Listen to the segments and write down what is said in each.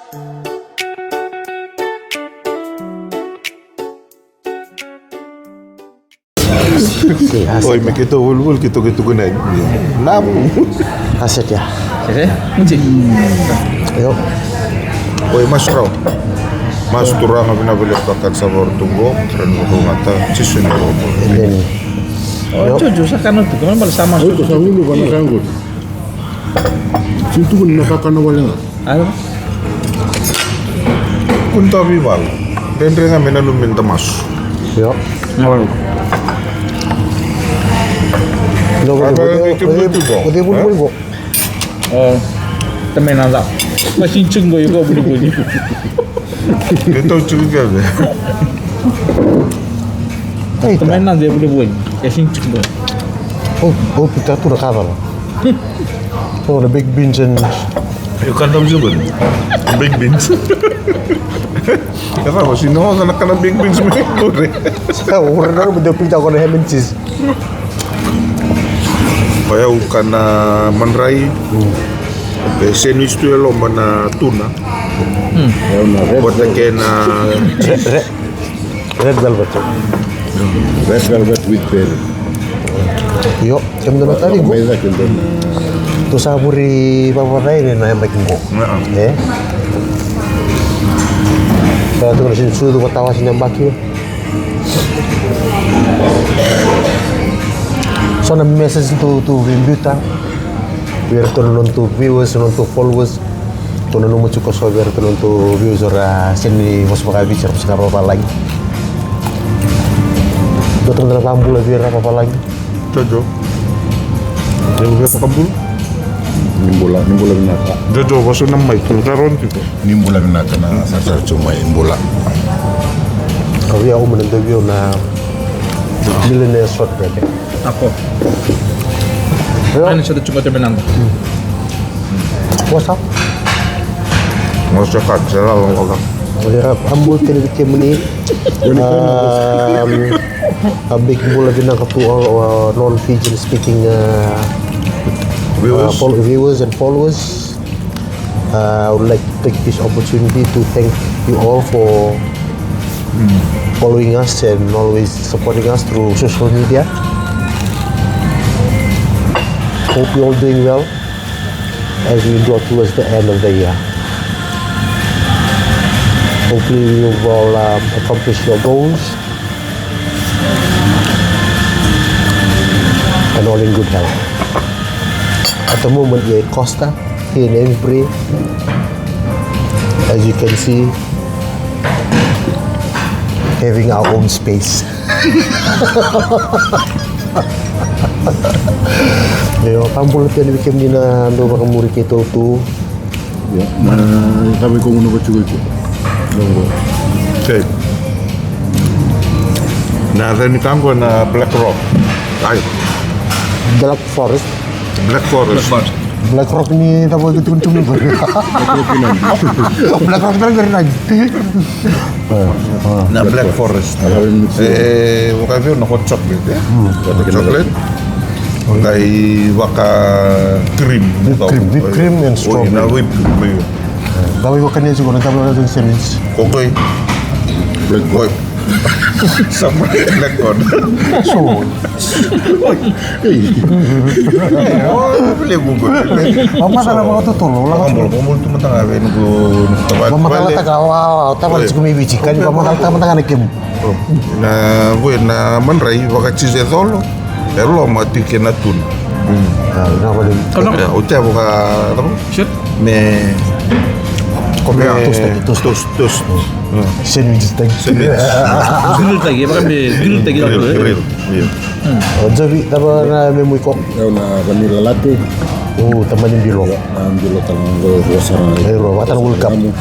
Oi, me kita wul kita guna. Namu. Aset ya. Encik. Yuk. Oi, mas kau. Mas turang abina boleh pakai sabor tunggu, dan mata cisun robo. Ini. Oh, cucu sakano tu kan malah sama Itu susu. sangu lu kan anggur. Situ pun nakakana wala. Ano? Kunta vival. Dan renga mena lu minta mas. Yuk. Ngawal. Lo Apa boleh go. Oh, temenan tak. Masih cenggo juga bunyi-bunyi. Kita juga be. Temenan dia bunyi-bunyi. Masih cenggo. Oh, kita tu dah kalah. Oh, the big beans and You kan tahu juga. Big beans. Kenapa sih no kena big beans minggu deh. orang orang betul pita kau dah ham and cheese. Kaya ukana manrai. Sandwich tu lo mana tuna. Buat kena Red velvet. Red velvet with berry. Yuk, jam dua tadi go. Meza kita. Tu saburi apa lain na yang bikin go. Eh. Saya tu kalau sudah tu ketawa sini yang baki. So na message to Wimbuta. Biar tu nonton viewers, nonton followers. Tu nonton cukup so biar tu nonton viewers orang sini masuk pakai bicara sekarang apa lagi. Dokter dalam lampu lah biar apa lagi. Jojo. Yang berapa kabul? Nimbula binaka. Jojo masuk nama itu karon gitu. Nimbula binaka na sasar cuma nimbula. Kau ya umum interview na millionaire shortbread. Ako. Yo, Ano siya cuma temenan tak. what's up? Masuk kaca lah orang. Oleh ambul tadi bikin ni abik mula bina ketu all non-Fijian speaking viewers and followers. I would like to take this opportunity to thank you all for following us and always supporting us through social media. Hope you all doing well as we draw towards the end of the year. Hopefully you will accomplish your goals and all in good health. At the moment we're at Costa here in Embree. As you can see, having our own space. Yo, tampol natin bikin din na ando makamuri kito tu. Ya, na sabi ko muna ba chugo ko. Okay. Nah, ada ni tanggo na Black Rock. Ayo, Black Forest. Black Forest. Black Rock ni tapo gitu cuma Black Rock dari lagi. Na Black Forest. Bukan itu na hot chocolate ya. Hot chocolate. Kay waka cream. Whipped cream and strawberry. Na whipped cream. Gawin ko kanina siguro tapo natin sandwich. Okay. Black boy. Sama black one. So, Boleh buku. mama sana mga tutulong lang. Kumpul tu mentang awin ko tempat Mama kala tagawa, tapo sa kumibiji kan mama kala tapo kim. Na gue na manrai waka cheese dolo. Elo mati kena tun. Nah, boleh. Kalau Ya, uca buka apa? shit. Me Kome toast. sandwich tadi. Grill lagi, makan be grill lagi lah. Grill. Iya. Jadi tapo na memoy ko. Kau na vanilla latte. Oh, teman yang bilo. Ambil tango rosar. Ayo, watan welcome.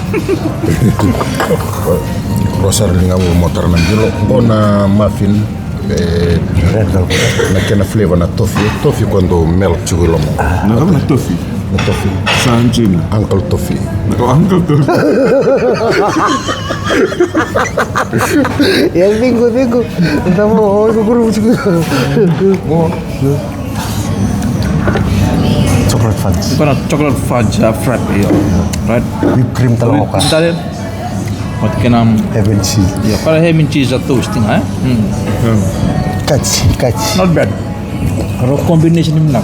Rosar lingamu motor nang bilo. Ona muffin. Red velvet. Na kena flavor na toffee quando milk chugo lomo. Na kami na toffee. Na toffee. Sanjin. Uncle toffee. Uncle toffee. Ya minggu. Tapo guru. Sobrang chocolate fudge. Bukan chocolate fudge frap iya. Right. Whipped cream talaga ka. Kita lihat. Wat kenam Heaven cheese. ya kalau ham and cheese atau toasting Catch. not bad. Kalau combination ini nak.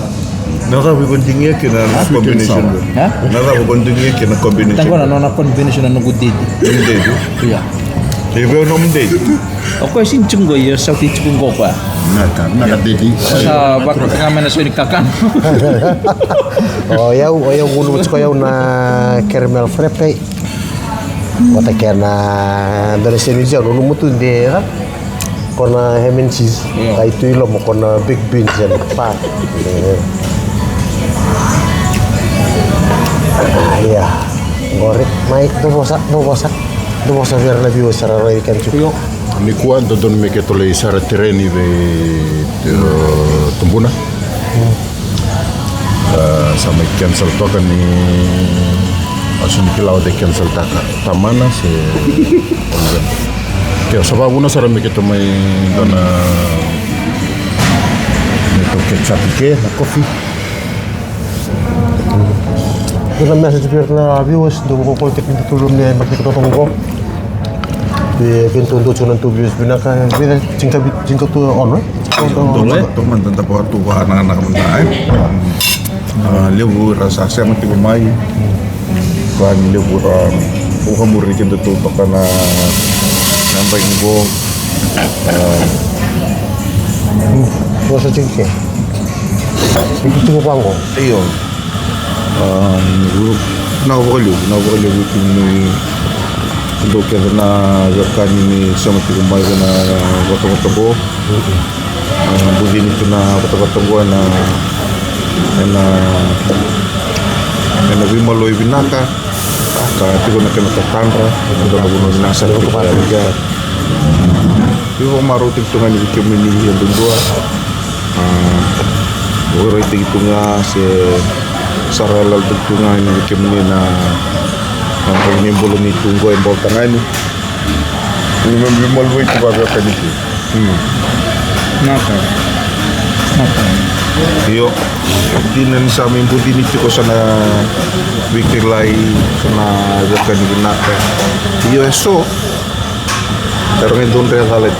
Nasa bikuntingnya kina combination. Ya? Nasa bikuntingnya kina combination. Tangko na nona combination na good date. Hindi itu. Iya. Ibu nom date. Ako ay sinchung go iya sa tichung go pa. Naga dedi. Sa bakit kami na sa kakan. Oyaw gulu ko yaw na caramel frappe. Wata kena dari sini aja dulu mutun dia kona ham and cheese. Kayak itu lo mau kona big beans dan apa. Iya. Gorek naik tuh bosak biar lebih besar ikan cukup. Ni quando don me che tole sara terreni ve tumbuna. Sama cancel to kan ni asun kilau de cancel taka tamana se ke sabab una sara me che to mai dona me to ketchup ke na coffee. Kita message biar na viewers do ko ko tek nito tulong ni bakit ko tonggo. Di pintu untuk cuman tu viewers binaka bida jingka tu on. Teman tentang waktu anak-anak mentai. Lebu rasa saya mati pemai. Kan lebu orang umur ikan tu pakana sampai go. Bosa jingke. Itu bango. Iyo. Na boleh bikin untuk kerana zakat ini sama tu pemai kena waktu go. Begini tu na kata-kata gua na vimaloi binaka ka tigo na kena tatandra untuk nabuno nasa tu keluarga tigo maru tik tunga ni kemini yang dua ora tik tunga se saralal tik tunga ni kemini na ang ini bulu ni tunggo yang bol tangani ini vimaloi tu baga kaniki Naka. Iyo, tinan sa amin po diniti ko sana wikilay sana zakan ginaka. Iyo eso. Pero ngayon doon rin halit.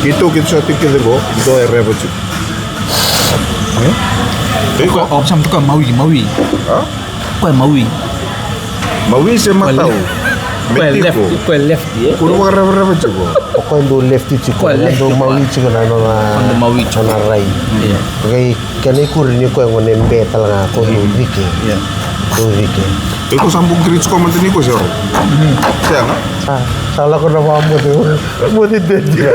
Kito sa tikil ko, ito ay revochu. Ko option tu ko mawi. Ha? Ko mawi. Mawi siya mataw. Ko left ya. Kuno mga revochu ko. Ako ndo lefty chico, ndo mawi chico na no na mawi na rai. Iya. Kaya kanay kurin ko yung nembe talaga ko dike. Iya. Ko dike. Ito sambung grits ko man din ko siya. Siya nga? Salah ko na mo tuh. Buti dia.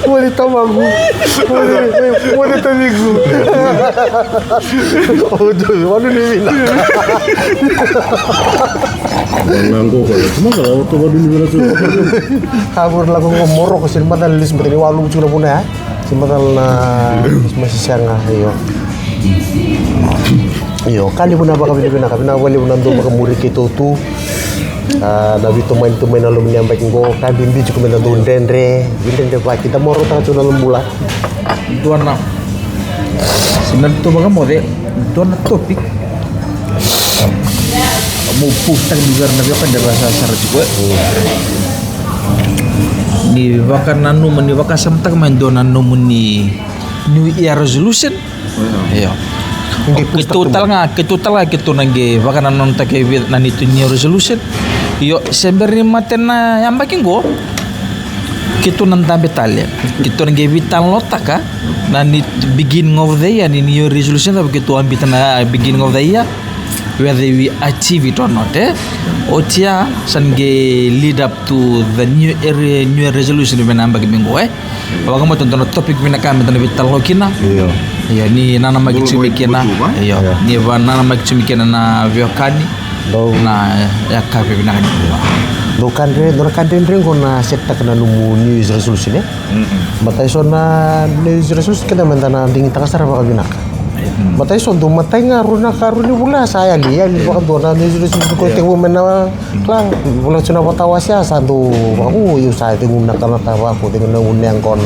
Buti tamago. Buti tamigo. Oh, ano ni Mina? Nanggo ko. Cuma kalau to ba dili tu. Kabur lang ko moro kasi madal lis matini walong chula puna ha. Si madal na masih siang ayo. Iyo, kali pun apa kami wali pun nanti makamuri kita tu. Nabi tumain alum ni ambek ngo kali bimbi cukup nanti undendre pak kita moro tak cuna lembula. Tuan na. Sebenarnya tu bagaimana model. Tuan na topik. Mau putar juga nabi akan ada bahasa Arab juga. Ni bahkan nanu meni bahkan samtak main donan nanu meni New Year resolution. Iya. Kitutal nga kito nange bahkan nanon take nani tu New Year resolution. Yo sebenarnya maten na yang baking go. Kito nanta betalia. Kito nange vital lotaka. Nani beginning of the year ni New Year resolution tapi kito ambil na beginning of the year. Whether we achieve it or not, Otia sange lead up to the new year resolution ni menambah minggu Bawa kamu tonton topik minakam tonton vital lokina. Iya. Ya ni nana magi chumikena. Iya. Ni ba nana magi chumikena na viokani. Na ya kafe binakani. Dokan ring ko na set tak na numu New Year's resolution Matay so na New Year's resolution kita mentana dingin takasara ba kabinak. Matay so do matay nga runa karuni bula saya liya bakal do na New Year's resolution ko te women na klang bula suna patawa siya sa do ako yung sa tingun na kanatawa ko tingun na unyang kon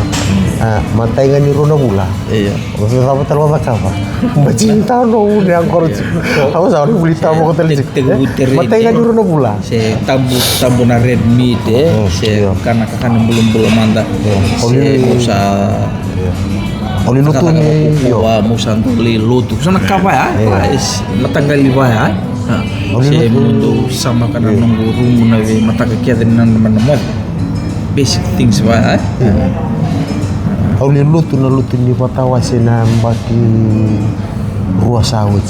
Matai ngani rona bula. Iya. Maksudnya apa terlalu apa? Macinta no udah angkor. Apa sah orang beli tamu hotel sih? Matai ngani rona bula. Se tambu na red meat se karena kakan belum anda. Se musa. Oli lutu ni yo. Wa musa tuli lutu. Sana kapa ya? Is natanggali ba ya? Se mundo sama kana nunggu rumu na mata kakian nan teman-teman. Basic things ba? Oli lutu na lutu ni patawa sena mbaki ruas sawit.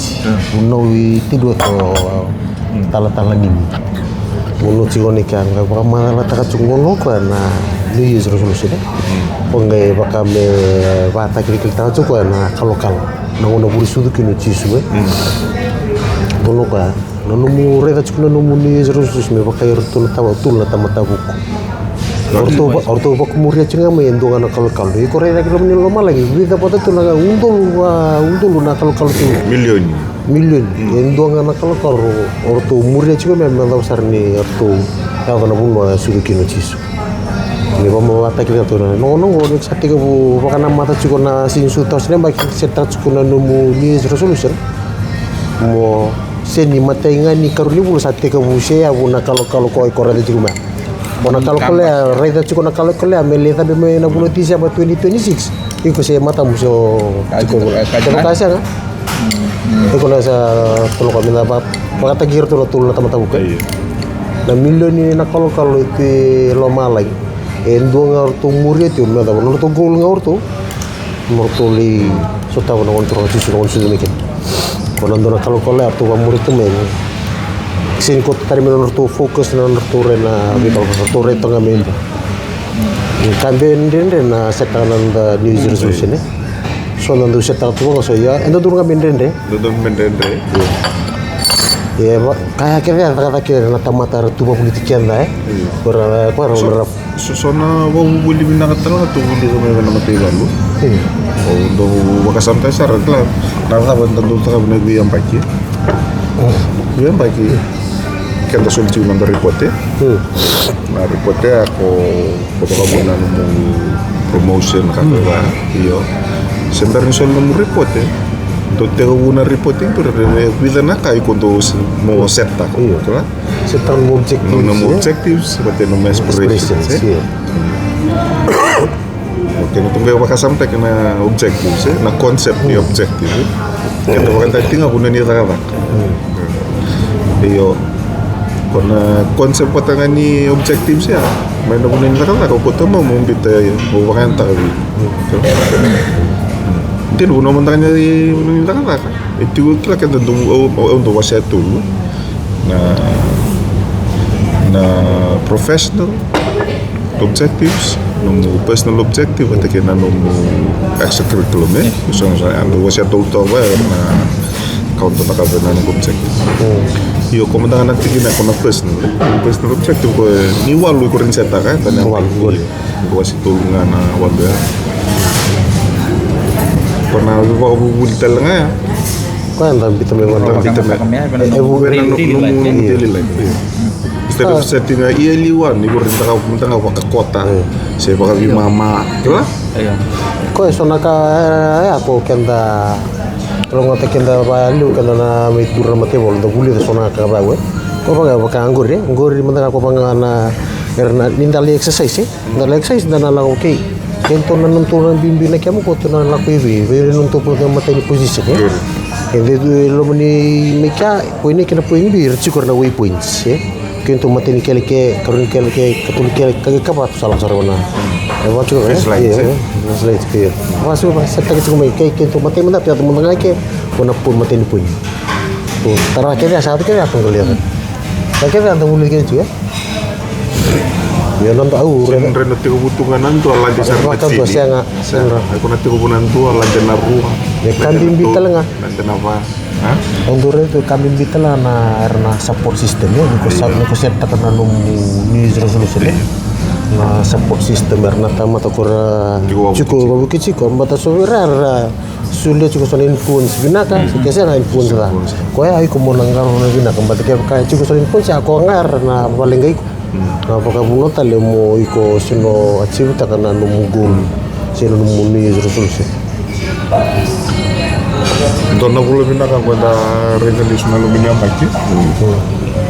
Uno tidur to tala-tala gini. Uno cikoni kan ka mana ta cungono kana New Year's resolution. Pongai bakame bata kiri ta cuko na kalau na uno buri sudu kini cisu Tono ka nanumu reda cikuna numu New Year's resolution me bakai rutuna tawa tulna tamata buku. Orto bak muria cenga me endo kana kalau iko reda kilo menilo malagi kita pada tu naga undul na kalau tu Million. endo kana kalau orto muria cenga me menda usar ni orto ya kana buno sudu kino cisu ni bamo ata kira tu no ngoni sati ka bu bakana mata cikuna sinsu tos ne baki seta cikuna numu New Year's resolution mo seni mata ingani karuni bu sati ka bu se abu na kalau ko reda cikuma Bona kalau reda cukup nak kalau ambil tapi main nak bunuh tisi apa 2026 ikut saya mata musuh cukup kasih kan ikut nasa tolong kami dapat maka gir tu mata buka na million ini nak kalau itu lama lagi endo ngar tu murid tu mana tahu ngar tu gol ngar tu mortoli sota bona kontrol susu mikir konon dona kalau tu murid tu main sini kau tadi menurut tu fokus menurut tu rena vital tu reto ngamen kamben na setanan da New Year's resolution so nandu setar tu nggak so ya endo tu ngamen dende ya kayak kira na tamata tu politikian dah berapa Sona wau buli binakatala tu buli kami nama tigalu. Untuk wakasam tasar lah. Nara bantu tu kami negeri yang pagi. Yang pagi. Kita solusi untuk reporte. Nah reporte aku pokoknya mau promotion kata lah. Iyo. Sebenarnya soal mau reporte. Untuk guna reporting tu kita nak kau untuk mau set tak. Iyo, tu lah. Setan objektif. Nama objektif seperti nama aspiration. Oke, tunggu apa sampai kena objektif, na konsep ni objektif. Kita bukan tadi tinggal guna ni tak. Iyo, karena konsep patangan ni objektif sih, main guna ni tak. Kau kau mau kita bukan tak. Tidak guna mentangnya di guna ni tak. Itu kita kan tentu untuk wasiat tu. Na professional objectives, nomu personal objective atau kena nomu extracurriculum misalnya anda wasiat tahu na kau untuk nak benar objective. Yo komentar nanti kena kena personal objective ko ni walu ko rin seta kan tanya walu wasiat tulungan na walu ya. Pernah bawa buku di telengah ya. Kau yang tak bisa memang daily life. Instead of setting a yearly one, ni boleh tengah ke kota, saya bakal di mama, tu lah. Kau esok nak aku kena kalau ngata kena balu kena na mitur mati bol, tu boleh esok nak bawa. Kau pakai anggur ya, anggur di mana aku pakai na karena nindali exercise, nindali exercise dan ala okay. Kento na nuntunan bimbi na kamu kau tu na laku ini, nuntu pun mata ini posisi ya. Hindi lo mani meka poin ni kena poin bir cukur na waypoints ya. Kento mati ni kelike karun kelike katul kelike kagak kapat salah sarwana. Wacu ya. Slide clear. Masuk bahasa tak cukup mai kento mati mana pihak teman tengah ke pun pun mati ni poin. Tu terakhirnya saat itu apa kelihatan. Terakhir yang mulai gitu ya. Ya non tahu Reno kebutuhan nanti ala dasar macam tu saya ngak. Aku nanti kebutuhan tu ala jenar ruah. Ya kambing bitel ngak. Nanti apa? Untuk itu kambing bitel na support system ya. Aku set tak kena New Year's resolution ya. Na support system karena tamat aku cukup babu kecil kau batas sovereign sulit cukup soal influence binaka biasa na influence lah. Kau ya aku mau nanggar na binaka batas kaya cukup soal influence aku ngar na paling gay. Apakah buno tali mo iko sino achieve takana no mugul sila no New Year's resolution. Donna pula pindah kan pada resolution aluminium bagi.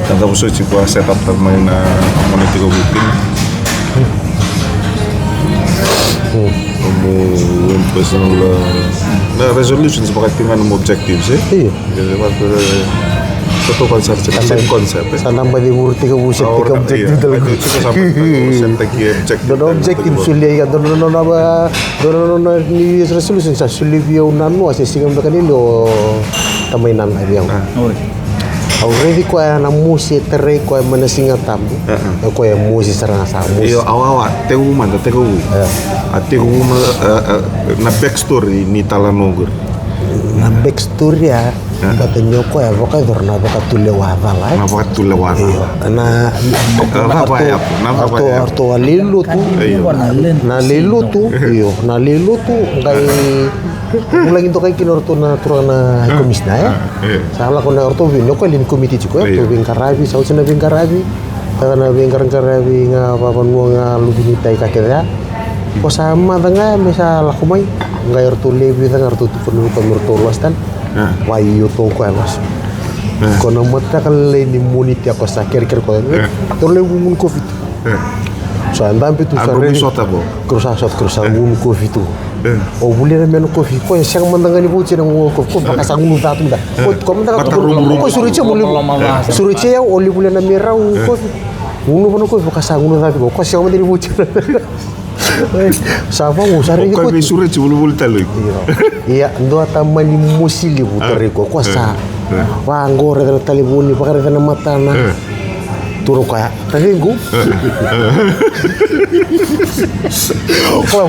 Tanda usaha cipu setup termain moneti ko bikin. Personal resolutions bakit tinggal objectives Iya. Jadi waktu satu konsep same konsep. Sana ba di murti ka buset ka objective talaga. Don objective sulia ka don New Year's resolution sa sulivyo nanu asa sigam da kanilo tamay nan abiyaw. Already ko na musi tere ko manasinga tambo. Ko ya musi sarang sa musi. Iyo awa tegu manda tegu. Tegu na backstory ni Talanogur. Na backstory ya. Kata nyoko ya boka dorna boka tulewa lai. Na boka tulewa. Na arto alilu tu. Na lilu tu. Iyo na lilu tu kai mulai itu kayak kinorto na turana komisna ya. Salah kona orto vino ko lin komite chiko ya. To bingkarabi sau sena bingkarabi. Karena bingkarabi nga papan mo nga lubini tai kakeda. Ko sama tanga misal kumai ngai orto lebi tanga orto penuh pemirto luastan. Wayu to ko alas. Kona mata kale ni muniti ako sa ker ko. To lebu mun ko fit. So andam pitu sa re. Krusa mun ko fitu. O boleh na kopi ko siyang mandangani buti ng kopi ko baka sa ngunu datu da ko mandang ko suriche muli suriche ya oli boleh na merah kopi ngunu bono kopi baka sa ngunu datu ko siyang mandangani buti sapa ngusari ko ko suriche bulu talo iya ndo atamani musili butari ko sa wa ngore da talibuni baka da mata na turu kaya talingu ko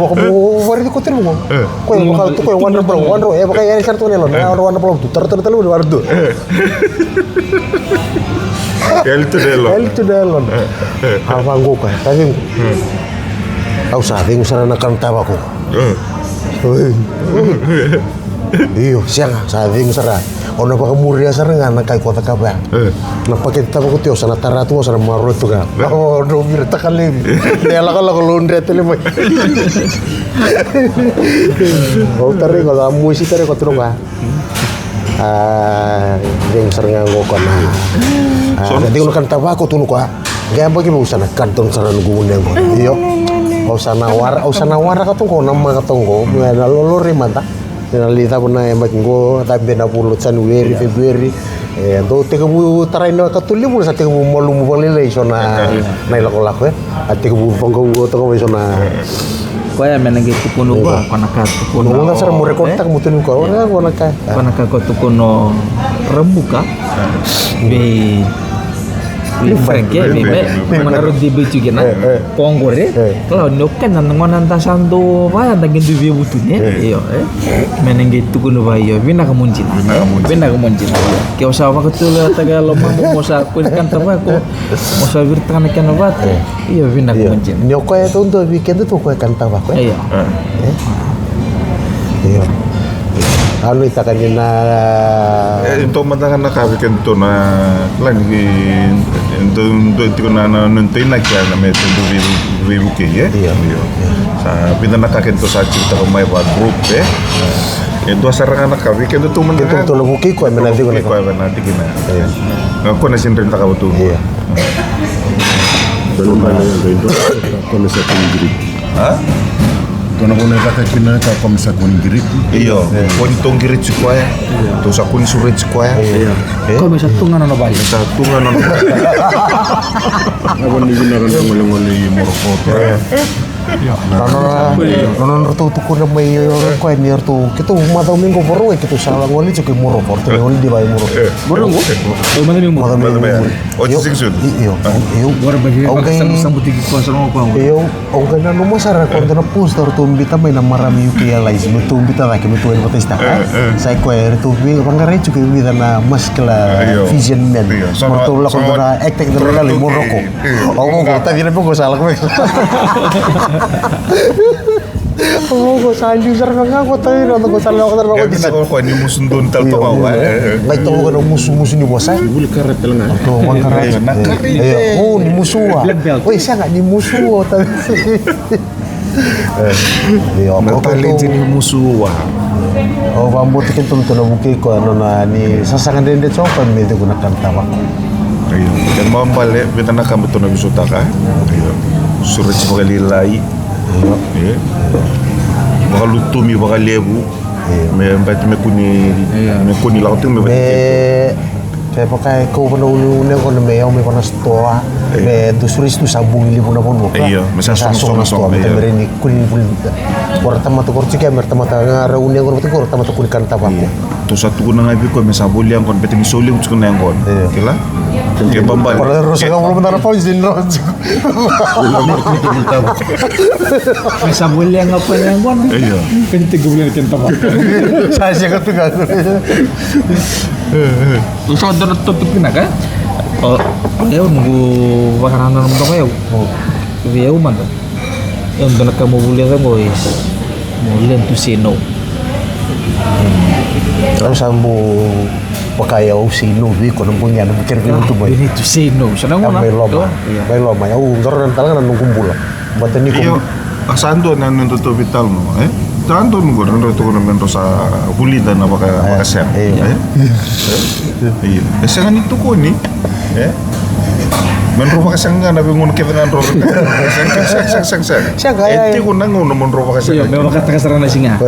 wari ko telu ko bakal to ko wonder bakal ya sarto nelo na wonder pro tar telu wardu el tudelo apa ngo ka talingu au sabing sana na kanta ko iyo siang sabing sara ono pa kamuria sarang na kay kota ka ba na pakita ko tiyo sana taratu sana maro to ka oh do mir takali dela ko londre tele mo o tare ko la musi tare ko tro ka ding sarang ngo ko na di ko kan tawa ko tunu ko gaya bagi mo sana kantong sana ngunen ko iyo o sana war ka to ko nama ka to ko na lolori mata Nalita po na makingo tabi na pulot January, February. Do teka bu taray na katuli mo sa teka bu malumu bang lilay so na nailako-lako at teka bu panggaw to ko so na Kaya menangge tukuno ba kanaka tukuno. Nung sa mo rekontak mo tunu ko ora ko naka. Kanaka ko tukuno rembuka. Be Frank ya, menurut di becu gina, ponggore, kalau nyokan nangongan tasando, apa yang tagin dubi butuhnya, iyo, menengge itu kuno bayo, bina kemuncin, kau sama ketul taga lomba mosa kulikan tabako, mosa virtan kan obat, iyo bina kemuncin. Nyokoi itu untuk weekend itu kau kan tabako, iyo, iyo. Anu itakan na untuk mantangan nakabikan to na lagi untuk na nuntin na kaya na may tundo ke ya sa pindah nakakin to sa cerita ko may ba group itu asarang nakabikan to mantangan itu lo buki ko menanti ko nanti kina ako na sinrin ta ka to belum ada itu komisi tinggi Kono kata kina ka komisa kun girit. Iyo, pontong girit sikuaya. Terus aku ni surit sikuaya. Kau bisa tungan ono bali. Bisa tungan ono. Ako ni gina kan ngolong-ngolong morfoto. Nono tu ko na may ko ni tu kito mata minggo boro kito salah ngoli cuki muro porto ngoli di bay muro. Boro ngo? O mana minggo? Mata minggo. O singsun. Iyo. Boro bagi sambuti ko sa mo pa. Iyo, o kana no mo sara ko na poster tu mbita may na marami yuki ya lais betu mbita lagi betu en batista. Sai ko tu bi bangare cuki bi na maskla vision men. Porto la ko na acting na muro ko. O mo ko ta dire ko salah ko. Oh, ko salju sarang ako tayo na ko salah ko na ko Kita ko ni musundon tal to ba. Ngai to ko na musu ni bosa. Buli karet lang nga. To man karet. Oh, ni musu. Oi, siya nga ni musu. Iyo, Natalenti ni musuh wah. Oh, bambu tikin tum tuna buki ko ano na ni sasangan din dito pa may ko nakanta ko. Ayo. Dan mambal beta nak betul na bisota ka. Ayo. Surat magalilai. Iyo. Eh. Magalutumi magalebu. Me mbati me kuni lautu me Kaya pakai ko pa naulune ko na may pa na stoa. Me dusuris tu sabung ili puna pun buka. Iyo, masasong na stoa. Kita merini kunin Kora tama to korci kaya mer tama nga raune ko to kora tama to kun kan tapa ko. Tu satu guna ngabi ko me sabuli ang kon beti misoli ko tsukuna yang kon. Kila? Ke bambal. Kora rosa ka mo na pa izin ro. Bisa boleh apa yang gua. Iyo. Penting gue boleh kenta pak. Saya ka tu ka. So ada tutup kena kan? Oh, ya nunggu makanan untuk kayu. Ya uman tuh. Yang udah kamu boleh kan boys. Boleh tu say no. Terus sambu pakai au sino vi ko nang punya nang pikir ko tu boy. You need to say no. Sana mo na. Bay loma ya ngaron talaga nang kumbula. Bata ni Iyo. ko. Asando na nuntuto vital mo. Tanto nunggu nuntuto ko na mendo sa hulida na baka siya. Iyo. Kasi nga nito ko ni. Menro ka sang nga nabi ngun kita ngan ro. Sang. Siya kaya. Enti ko nang ngun menro ka Iya, sang. memang kata kasar na singa.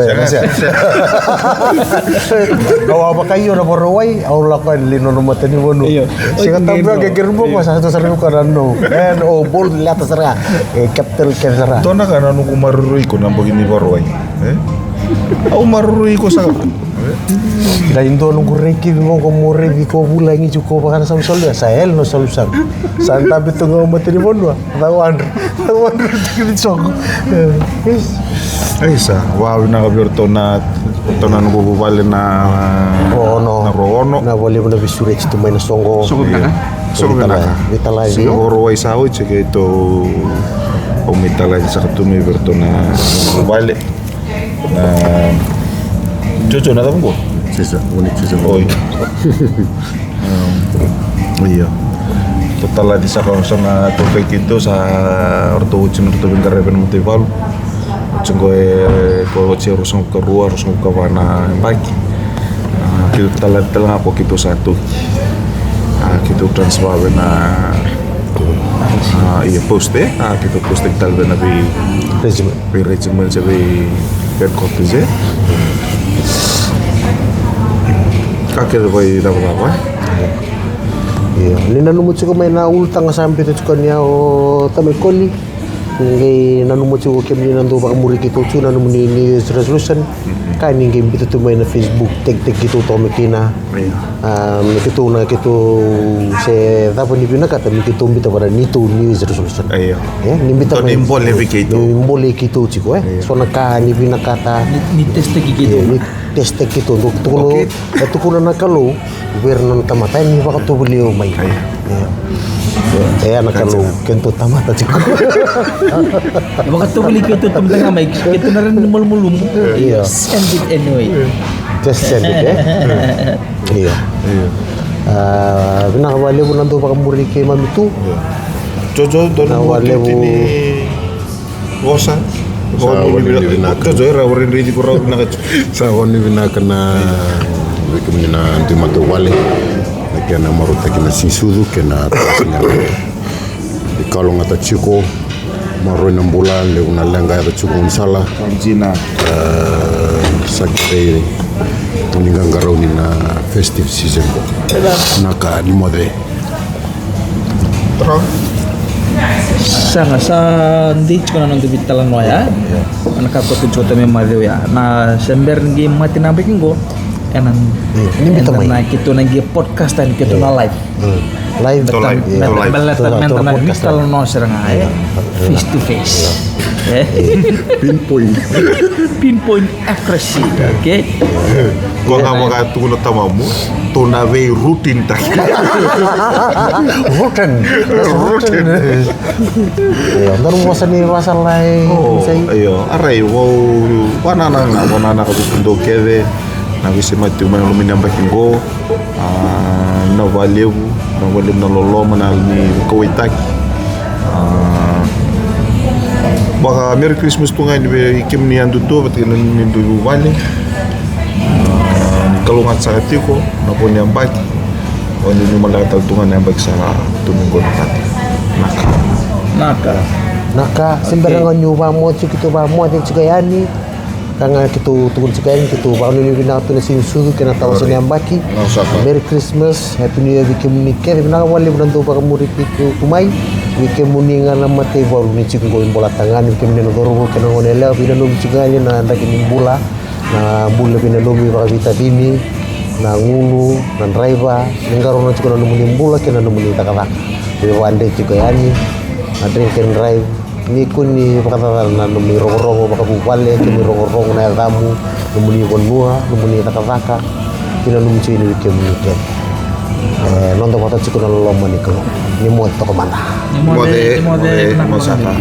Kawa ba kayo na boroway au lakuan lino no matani wono. Siya tambah geger mo pa sa sarili ko no. And bol lata sara. Capital sara. To na ka nanu kumarurui ko nang begini barway. Au marurui ko sa. Da indo no kureki mo ko more di ko bulangi cuko bakana sam solda sael no solusan. Santa bitu ngo matani wono. Tawan tikit sok. Isa, wow na kabirto na nunggu bubale na Rono. na Rono. Na boleh mo na bisurek tu may nasongo. Sungguh kan? Vitalay. Sige horoway sa hoy sige ito umitalay sa katumi birto na bubale. Na Jojo na tamo ko. Sisa, unik sisa. Oy. Iya. Total di sa kawasan na tubig ito sa orto uchin orto bingkarepen motival. Cengko ko cero song ke ruar song ke mana pagi. Kita telan apa kita satu. Kita transfer na iya post kita posting tal na bi regimen sa bi headquarters kakek boy dapat apa? Iya, ni nanu mo ko may naultang sampai to ko niya o tamay koli. Ngay nanu mo ko kemi nandu ba muri kito chu nanu ni resolution. Kay ni game bito to may na Facebook tag kito to makina. Kito na kito se dapat ni binakata ni kito bito para nito ni resolution. Iya. Ya, ni bito Ni boleh begitu. Ni boleh kito chiko So naka ni binakata Ni test gitu. ni teste kito untuk tukulo tukulo na kalo ber non tamata ni baka to beliau mai. Anak kalau kento tamata chiko. Bakit to beli kita tum tengah mic. Kita na rin mul-mulum. Iya. Send it anyway. Just send it Iya. Nakawali mo nanto baka muri kay mami tu. Jojo don Nawale mo. ini Rosa. Jojo era orang di kurang nak. Sa woni vina kana wiki mina antimato wale. Kena maruta kena sisudu kena tasina. Di kalau ngata chiko maro na bulan le una lenga ya chiko unsala Jina. sakre uninga ngaroni na festive season naka ni mode. Terus Sa hindi ko na nang bitalan mo ya. Anak ako tu chota me madeo ya. Na sember ngi mati na bikin go. Enan Ini bita mai. na kita nagi podcast dan kita na live. Live Itu live. Mental vital no serang ay face to face. Pinpoint accuracy. Okay. gua nggak mau kata tunggu tamamu. Tonawe rutin tak. Rutin. Ya, ntar mo sa ni masalah Ayo, aray wow, wanana kabis untuk keve. Nabisi mati umay luminyang baking go. Na valeu na lolo manal ni kawitaki. baka Merry Christmas tu ngai be ikim ni andu tu pati nan ni du bani kalungat sa tiko na po niya bike o ni malata tungan niya bike sa tuminggo na tati Naka. Naka sembarangan nyoba mo kita ba mo atin cikayani kanga kita tukun cikayani kita ba ni bina tu nasi susu kena tahu sini ambaki Merry Christmas Happy New Year bikin munike bina wali benantu ba kamuri piku kumai bikin muninga na mate baru ni cikun goin bola tangan bikin ni nogoro kena ngonela bina no cikayani na ndaki ni bola na bola bina no mi ba vita bini na ngulu na driver ningaro na cikun no muni bola kena no muni takala bi wande cikayani na drink and drive ni kuni pakata na numi rongo-rongo baka bupale kini rongo-rongo na damu numuni konua numuni takataka kina numi cuy ni wike munike nonton mata cukup na lomba ni kalau ni mo to komanda mode mosaka